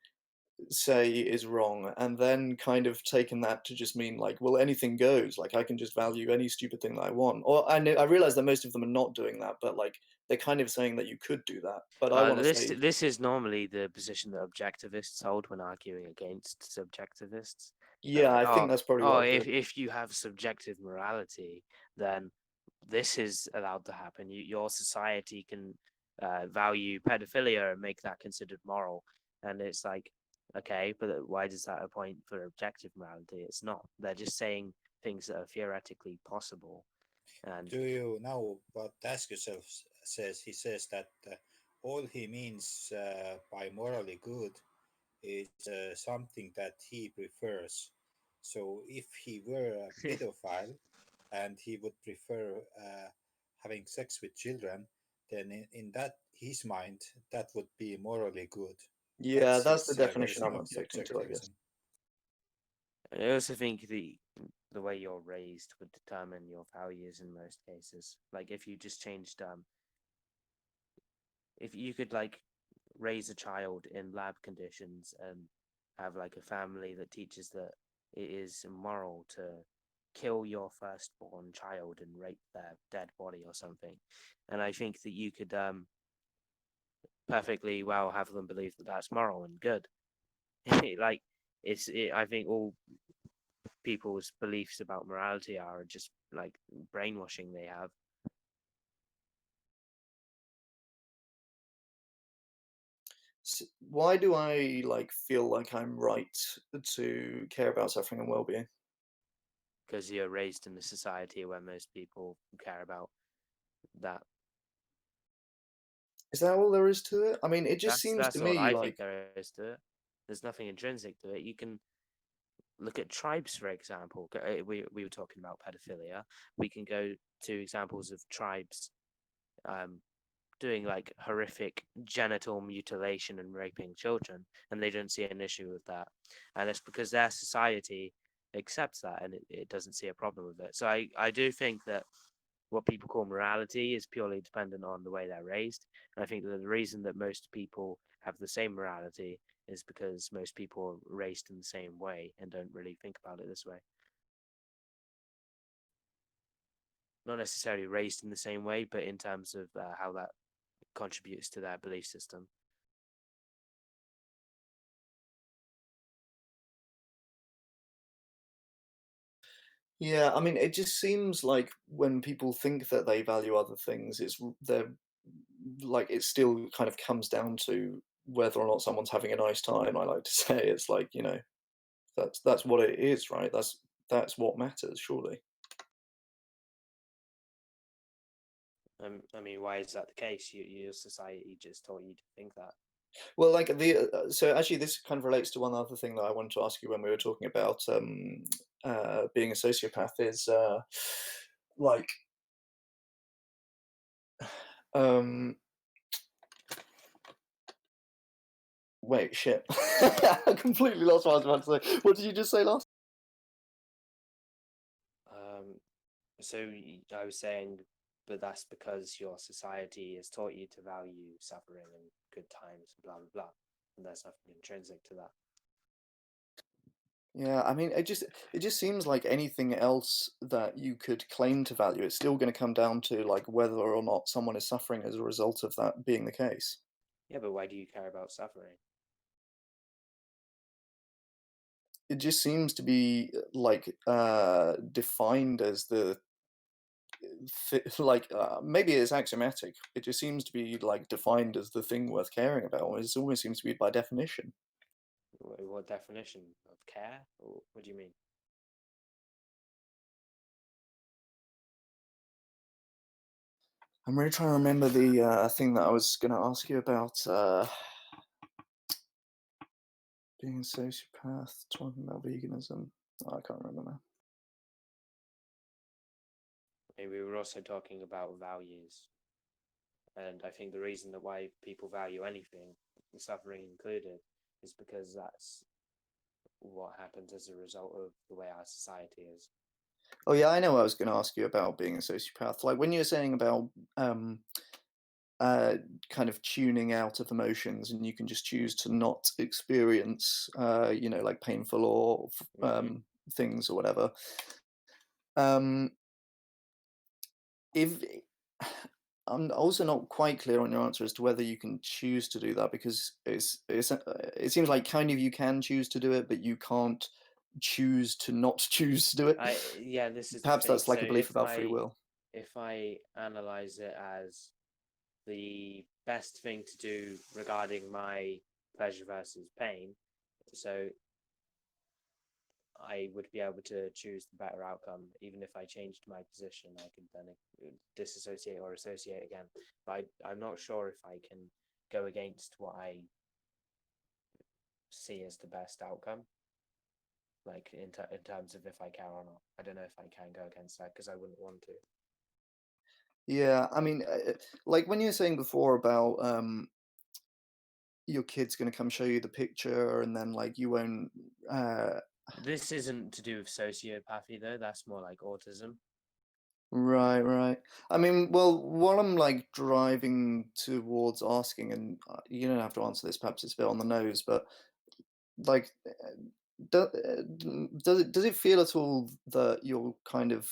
say is wrong, and then kind of taken that to just mean like, well, anything goes. Like I can just value any stupid thing that I want. Or I realize that most of them are not doing that, but like they're kind of saying that you could do that. But I want to say, this is normally the position that objectivists hold when arguing against subjectivists. They're yeah, like, I think that's probably oh, what I did. if you have subjective morality, then this is allowed to happen. Your society can value pedophilia and make that considered moral. And it's like, okay, but why does that a point for objective morality? It's not. They're just saying things that are theoretically possible. And Do you know what Ask Yourself says? He says that all he means by morally good is something that he prefers. So if he were a pedophile and he would prefer having sex with children, then in that his mind that would be morally good. Yeah, That's that's the his definition version I'm of objecting to, I guess. subjectivism. I also think the way you're raised would determine your values in most cases. Like if you just changed if you could like raise a child in lab conditions and have like a family that teaches that it is immoral to kill your firstborn child and rape their dead body or something. And I think that you could perfectly well have them believe that that's moral and good. Like I think all people's beliefs about morality are just like brainwashing they have. Why do I like feel like I'm right to care about suffering and well-being? Because you're raised in a society where most people care about that. Is that all there is to it? I mean, it just seems to That's what me I like think there is to it. There's nothing intrinsic to it. You can look at tribes, for example. We were talking about pedophilia. We can go to examples of tribes doing like horrific genital mutilation and raping children, and they don't see an issue with that. And it's because their society accepts that and it doesn't see a problem with it. So I do think that what people call morality is purely dependent on the way they're raised. And I think that the reason that most people have the same morality is because most people are raised in the same way and don't really think about it this way. Not necessarily raised in the same way, but in terms of how that contributes to their belief system. yeah, I mean, it just seems like when people think that they value other things, they're like it still kind of comes down to whether or not someone's having a nice time. I like to say it's like, you know, that's what it is, right? That's what matters, surely. I mean, why is that the case? Your society just taught you to think that. Well, like so actually, this kind of relates to one other thing that I wanted to ask you when we were talking about being a sociopath is like um, wait, shit, I completely lost what I was about to say. What did you just say last? So I was saying, but that's because your society has taught you to value suffering and good times, blah blah blah, and there's nothing intrinsic to that. Yeah, I mean, it just seems like anything else that you could claim to value, it's still going to come down to like whether or not someone is suffering as a result of that being the case. Yeah, but why do you care about suffering? It just seems to be like defined as the like maybe it's axiomatic. It just seems to be like defined as the thing worth caring about. It almost seems to be by definition. What definition of care? What do you mean? I'm really trying to remember the thing that I was going to ask you about. Being a sociopath, talking about veganism. Oh, I can't remember now. We were also talking about values, and I think the reason that why people value anything, suffering included, is because that's what happens as a result of the way our society is. Oh yeah, I know what I was going to ask you about being a sociopath. Like when you were saying about kind of tuning out of emotions, and you can just choose to not experience, like painful or things or whatever. If I'm also not quite clear on your answer as to whether you can choose to do that, because it seems like kind of you can choose to do it, but you can't choose to not choose to do it. This is Perhaps the thing. that's like a belief about free will. If I analyze it as the best thing to do regarding my pleasure versus pain, so I would be able to choose the better outcome. Even if I changed my position, I could then disassociate or associate again. But I'm not sure if I can go against what I see as the best outcome, like in terms of if I care or not. I don't know if I can go against that because I wouldn't want to. Yeah, I mean, like when you were saying before about your kid's going to come show you the picture, and then like you won't. This isn't to do with sociopathy though. That's more like autism. Right. I mean, well, what I'm like driving towards asking, and you don't have to answer this, perhaps it's a bit on the nose, but like, does it feel at all that you're kind of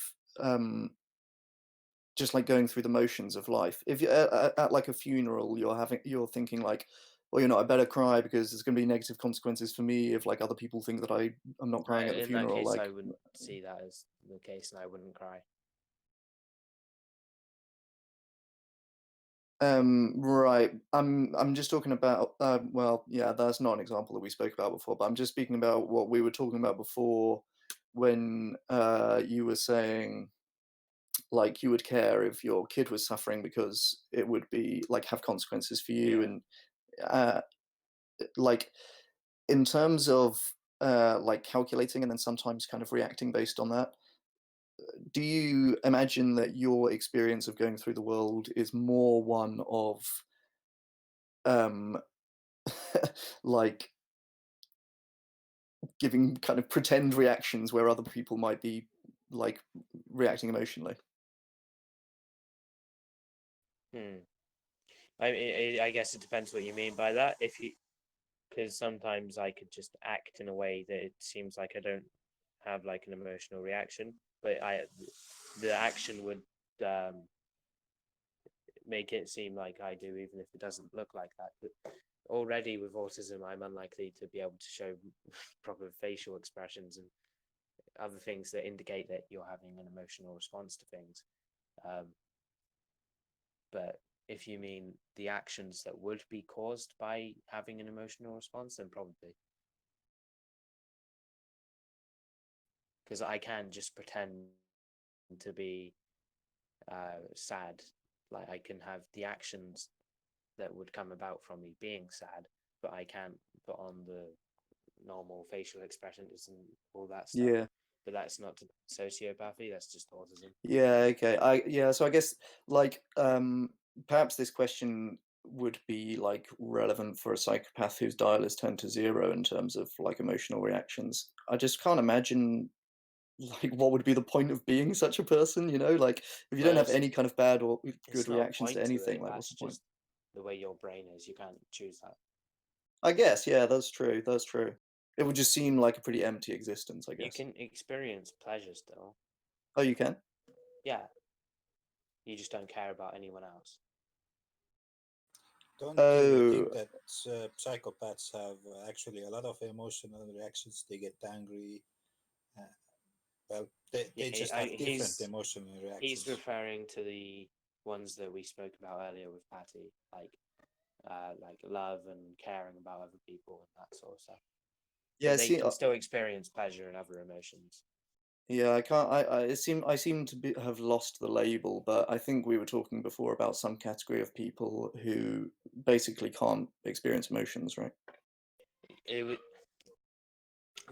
just like going through the motions of life? If you at like a funeral, you're thinking like, well, I better cry because there's going to be negative consequences for me if like other people think that I'm not crying at the funeral. In that case, like, I wouldn't see that as the case, and I wouldn't cry. Right. I'm just talking about well, yeah, that's not an example that we spoke about before, but I'm just speaking about what we were talking about before when you were saying like you would care if your kid was suffering because it would be like have consequences for you. Yeah. And like in terms of like calculating and then sometimes kind of reacting based on that, do you imagine that your experience of going through the world is more one of like giving kind of pretend reactions where other people might be like reacting emotionally? I guess it depends what you mean by that. Because sometimes I could just act in a way that it seems like I don't have like an emotional reaction, but the action would make it seem like I do, even if it doesn't look like that. But already with autism, I'm unlikely to be able to show proper facial expressions and other things that indicate that you're having an emotional response to things. But if you mean the actions that would be caused by having an emotional response, then probably. Because I can just pretend to be sad. Like I can have the actions that would come about from me being sad, but I can't put on the normal facial expressions and all that stuff. Yeah. But that's not sociopathy, that's just autism. Yeah, okay. So I guess like perhaps this question would be like relevant for a psychopath whose dial is turned to 0 in terms of like emotional reactions. I just can't imagine like what would be the point of being such a person, like if you don't have any kind of bad or good reactions to anything, like what's the point? Just the way your brain is. You can't choose that. I guess, yeah, that's true. It would just seem like a pretty empty existence, I You guess. can experience pleasure still. Oh, you can? Yeah. You just don't care about anyone else. Don't you think that psychopaths have actually a lot of emotional reactions? They get angry, Well, they just have different emotional He's reactions. referring to the ones that we spoke about earlier with Patty, like love and caring about other people and that sort of stuff. Yeah, But they can still experience pleasure and other emotions. Yeah, I can't. I seem to have lost the label, but I think we were talking before about some category of people who basically can't experience emotions, right?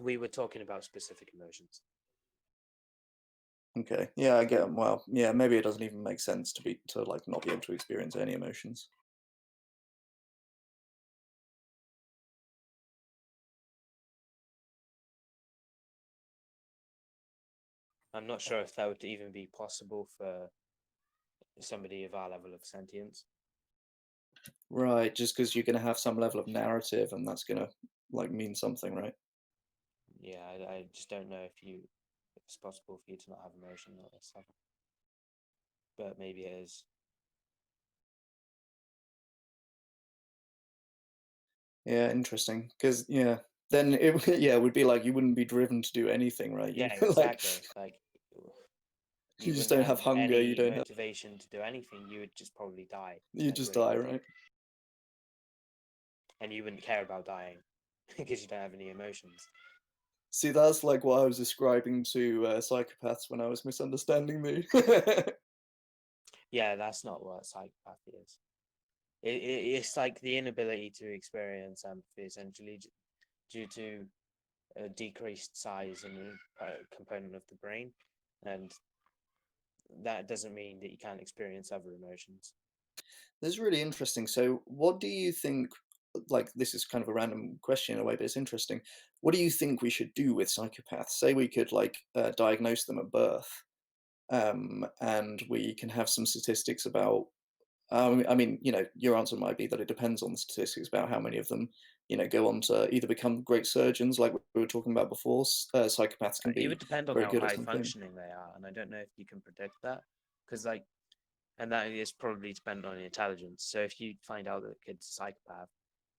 We were talking about specific emotions. Okay. Yeah, I get. Well, yeah, maybe it doesn't even make sense to like not be able to experience any emotions. I'm not sure if that would even be possible for somebody of our level of sentience. Right, just because you're going to have some level of narrative, and that's going to like mean something, right? Yeah, I just don't know if it's possible for you to not have emotion at this level. But maybe it is. Yeah, interesting. Because then it would be like you wouldn't be driven to do anything, right? Yeah, Like exactly. Like you just wouldn't don't have hunger. any You don't have. motivation to do anything. You would just probably die. You just die, right? And you wouldn't care about dying because you don't have any emotions. See, that's like what I was describing to psychopaths when I was misunderstanding me. Yeah, that's not what psychopathy is. It's like the inability to experience empathy, essentially due to a decreased size in a component of the brain, and that doesn't mean that you can't experience other emotions. This is really interesting. So, what do you think? Like, this is kind of a random question in a way, but it's interesting. What do you think we should do with psychopaths? Say we could like diagnose them at birth, and we can have some statistics about. I mean, your answer might be that it depends on the statistics about how many of them, go on to either become great surgeons, like we were talking about before. Psychopaths can It be would depend on very how good at high something. functioning they are, and I don't know if you can predict that because and that is probably dependent on the intelligence. So if you find out that a kid's a psychopath,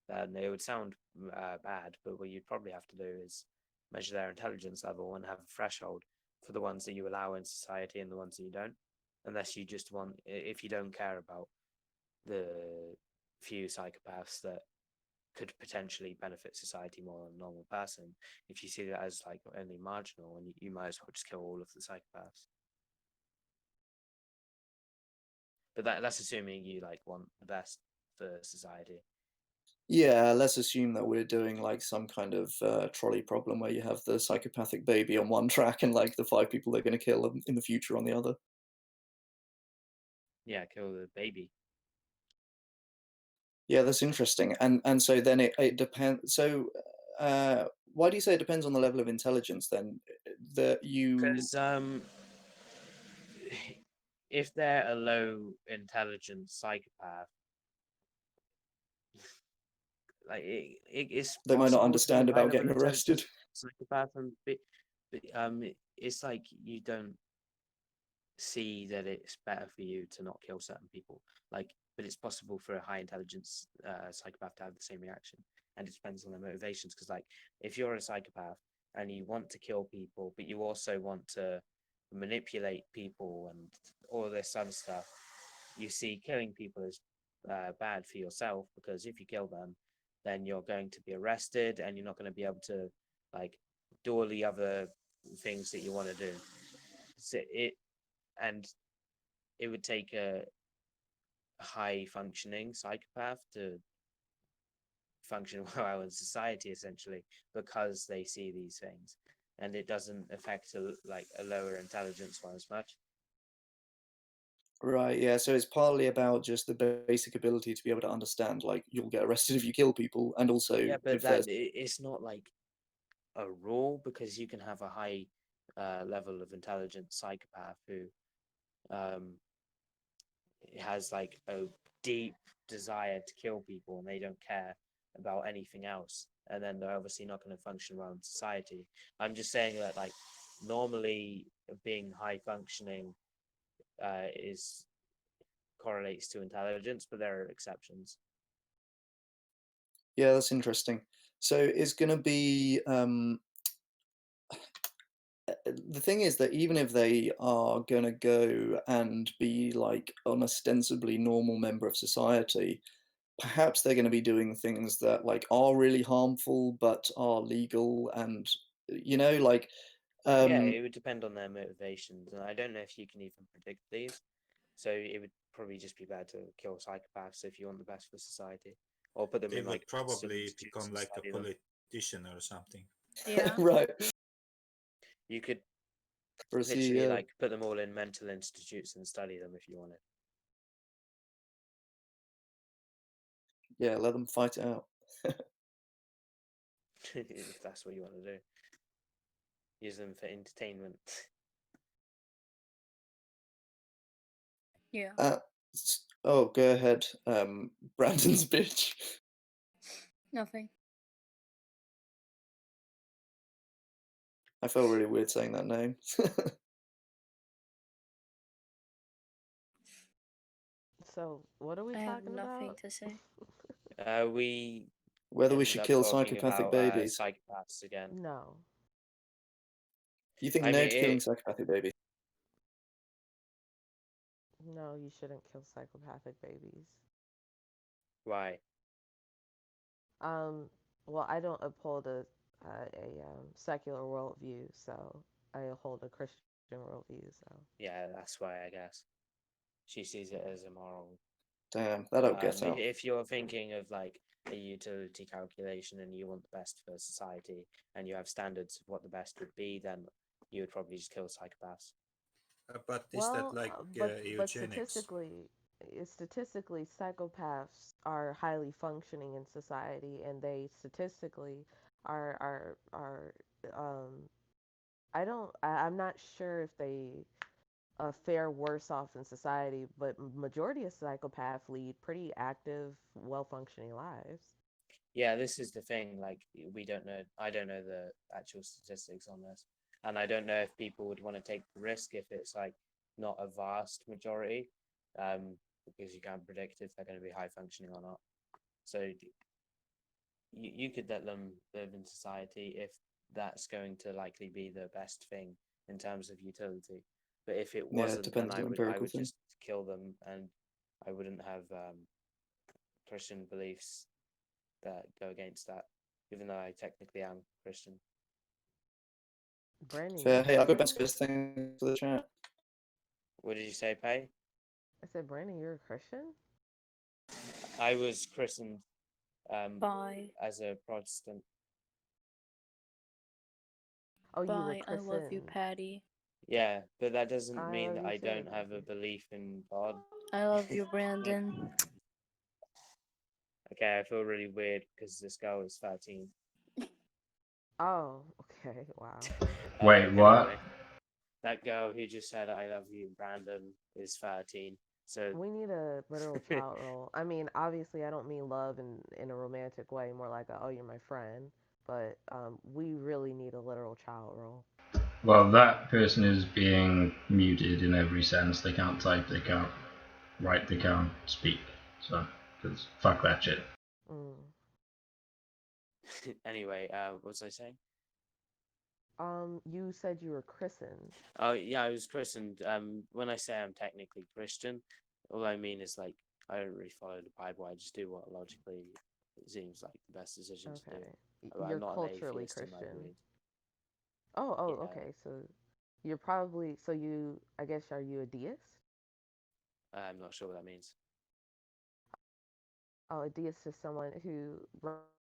then it would sound bad, but what you'd probably have to do is measure their intelligence level and have a threshold for the ones that you allow in society and the ones that you don't, unless you just want, if you don't care about the few psychopaths that could potentially benefit society more than a normal person, if you see that as like only marginal, and you might as well just kill all of the psychopaths. But that's assuming you like want the best for society. Yeah, let's assume that we're doing like some kind of trolley problem where you have the psychopathic baby on one track and like the 5 people they're going to kill in the future on the other. Yeah, kill the baby. Yeah, that's interesting. And so then it depends. So why do you say it depends on the level of intelligence then? That you Because if they're a low intelligence psychopath, like it's they might not possible to be understand high about level getting arrested. intelligence psychopath and it's like you don't see that it's better for you to not kill certain people. Like, but it's possible for a high intelligence psychopath to have the same reaction, and it depends on their motivations. Because, like, if you're a psychopath and you want to kill people, but you also want to manipulate people and all this other stuff, you see killing people as bad for yourself because if you kill them, then you're going to be arrested and you're not going to be able to like do all the other things that you want to do. So and it would take a high functioning psychopath to function well in society essentially because they see these things and it doesn't affect a lower intelligence one as much. Right, yeah. So it's partly about just the basic ability to be able to understand, like, you'll get arrested if you kill people, and also Yeah, but if there's. it's not like a rule because you can have a high level of intelligence psychopath who um, has like a deep desire to kill people and they don't care about anything else, and then they're obviously not going to function well in society. I'm just saying that like normally being high functioning is correlates to intelligence, but there are exceptions. Yeah, that's interesting. So it's going to be the thing is that even if they are going to go and be like an ostensibly normal member of society, perhaps they're going to be doing things that like are really harmful but are legal, and like Yeah, um it would depend on their motivations, and I don't know if you can even predict these. So it would probably just be better to kill psychopaths if you want the best for society, or put them They in like would probably institutes become and like a study them. politician or something. Yeah. right, You could for a literally CEO. like put them all in mental institutes and study them if you wanted. Yeah, let them fight it out. If that's what you want to do. Use them for entertainment. Yeah. Oh, go ahead, Brandon's bitch. Nothing. I felt really weird saying that name. So, what are we I have talking nothing about? to say. We Whether we ended should up kill talking psychopathic about babies. psychopaths again. No, You think I mean, Ned killing psychopathic babies? no, you shouldn't kill psychopathic babies. why? Um, well, I don't uphold a secular worldview, so I hold a Christian worldview. So Yeah, that's why I guess she sees it as immoral. Damn, that don't get out. If you're thinking of like a utility calculation and you want the best for society and you have standards of what the best would be, then you would probably just kill psychopaths. But is that well, like but eugenics? statistically, psychopaths are highly functioning in society, and they statistically are I don't I'm not sure if they fare worse off in society, but majority of psychopaths lead pretty active, well functioning lives. Yeah, this is the thing. Like, we don't know. I don't know the actual statistics on this, and I don't know if people would want to take the risk if it's like not a vast majority, because you can't predict if they're going to be high functioning or not. So you could let them live in society if that's going to likely be the best thing in terms of utility. But if it Yeah, it wasn't, then depends on the I empirical would thing. just kill them, and I wouldn't have Christian beliefs that go against that, even though I technically am Christian. Brandon, you're Fair. Hey, I'll go back Christian? to this thing for the chat. What did you say, Pay? I said, Brandon, you're a Christian? I was christened um, Bye. as a Protestant. Oh, you were Bye. I love you, christened. Patty. Yeah, but that doesn't I mean love that you I too. don't have a belief in God. I love you, Brandon. Okay, I feel really weird because this girl is 13. Oh, okay, wow. Wait, what? Anyway, that girl who just said "I love you," Brandon, is 13. So We need a literal child role. I mean, obviously, I don't mean love in a romantic way, more like a, oh, you're my friend. But we really need a literal child role. Well, that person is being muted in every sense. They can't type, they can't write, they can't speak. So, because fuck that shit. Mm. anyway, what was I saying? You said you were christened. Oh yeah, I was christened. When I say I'm technically Christian, all I mean is like I don't really follow the Bible. I just do what logically seems like the best decision to do. Okay. I'm You're not an culturally atheist in my Christian. belief. Oh, Yeah, okay. So you're probably, so you, I guess, are you a deist? I'm not sure what that means. Oh, a deist is someone who